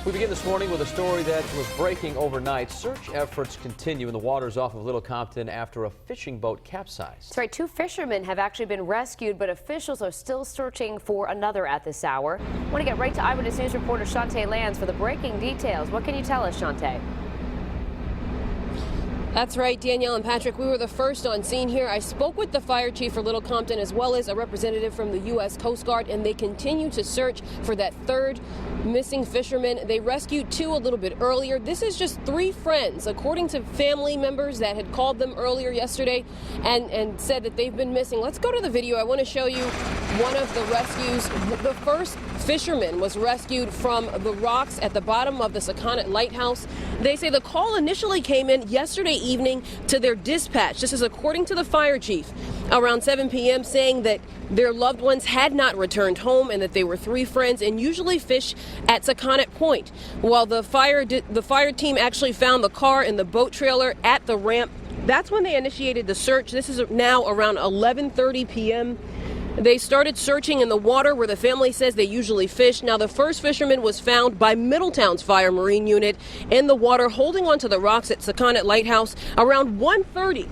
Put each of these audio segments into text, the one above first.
We begin this morning with a story that was breaking overnight. Search efforts continue in the waters off of Little Compton after a fishing boat capsized. That's right. 2 fishermen have actually been rescued, but officials are still searching for another at this hour. I want to get right to Eyewitness News reporter Shantae Lands for the breaking details. What can you tell us, Shantae? That's right, Danielle and Patrick. We were the first on scene here. I spoke with the fire chief for Little Compton as well as a representative from the U.S. Coast Guard, and they continue to search for that third missing fisherman. They rescued 2 a little bit earlier. This is just 3 friends, according to family members that had called them earlier yesterday and said that they've been missing. Let's go to the video. I want to show you one of the rescues. The first fisherman was rescued from the rocks at the bottom of the Sakonnet Lighthouse. They say the call initially came in yesterday evening to their dispatch. This is according to the fire chief around 7 p.m. saying that their loved ones had not returned home and that they were 3 friends and usually fish at Sakonnet Point. While the fire team actually found the car and the boat trailer at the ramp, that's when they initiated the search. This is now around 11:30 p.m. They started searching in the water where the family says they usually fish. Now, the first fisherman was found by Middletown's Fire Marine Unit in the water, holding onto the rocks at Sakonnet Lighthouse around 1:30.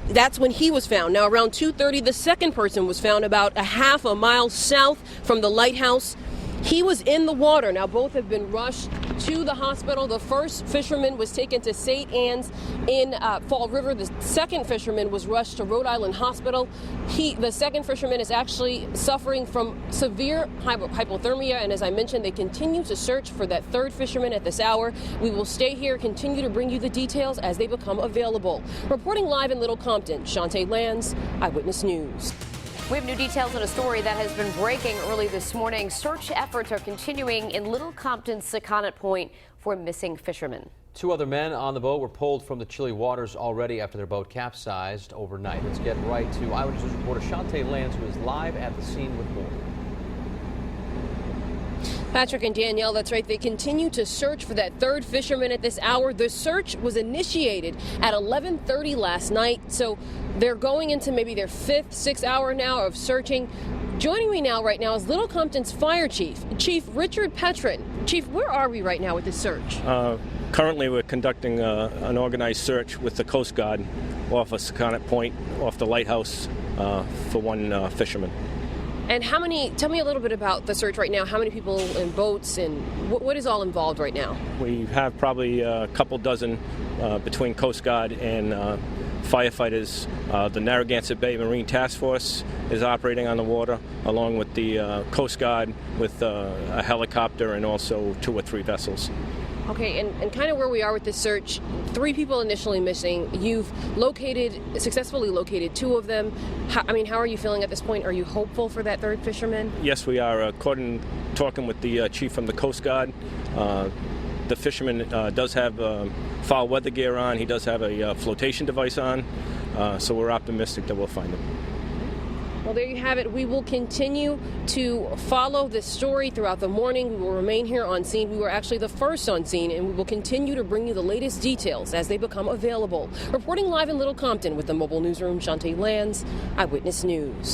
That's when he was found. Now, around 2:30, the second person was found about a half a mile south from the lighthouse. He was in the water. Now, both have been rushed to the hospital. The first fisherman was taken to St. Anne's in Fall River. The second fisherman was rushed to Rhode Island Hospital. The second fisherman is actually suffering from severe hypothermia, and as I mentioned, they continue to search for that third fisherman at this hour. We will stay here, continue to bring you the details as they become available. Reporting live in Little Compton, Shantae Lands, Eyewitness News. We have new details on a story that has been breaking early this morning. Search efforts are continuing in Little Compton's Sakonnet Point for missing fishermen. 2 other men on the boat were pulled from the chilly waters already after their boat capsized overnight. Let's get right to Eyewitness News reporter Shantae Lands, who is live at the scene with more. Patrick and Danielle, that's right. They continue to search for that third fisherman at this hour. The search was initiated at 11:30 last night, so they're going into maybe their 5th, 6th hour now of searching. Joining me now right now is Little Compton's fire chief, Chief Richard Petrin. Chief, where are we right now with this search? Currently, we're conducting an organized search with the Coast Guard off of Sakonnet Point, off the lighthouse, for one fisherman. And tell me a little bit about the search right now. How many people in boats and what is all involved right now? We have probably a couple dozen between Coast Guard and firefighters. The Narragansett Bay Marine Task Force is operating on the water, along with the Coast Guard with a helicopter and also 2 or 3 vessels. Okay, and kind of where we are with this search, 3 people initially missing. You've successfully located 2 of them. How are you feeling at this point? Are you hopeful for that third fisherman? Yes, we are. Talking with the chief from the Coast Guard, the fisherman does have foul weather gear on. He does have a flotation device on, so we're optimistic that we'll find him. Well, there you have it. We will continue to follow this story throughout the morning. We will remain here on scene. We were actually the first on scene, and we will continue to bring you the latest details as they become available. Reporting live in Little Compton with the Mobile Newsroom, Shantae Lands, Eyewitness News.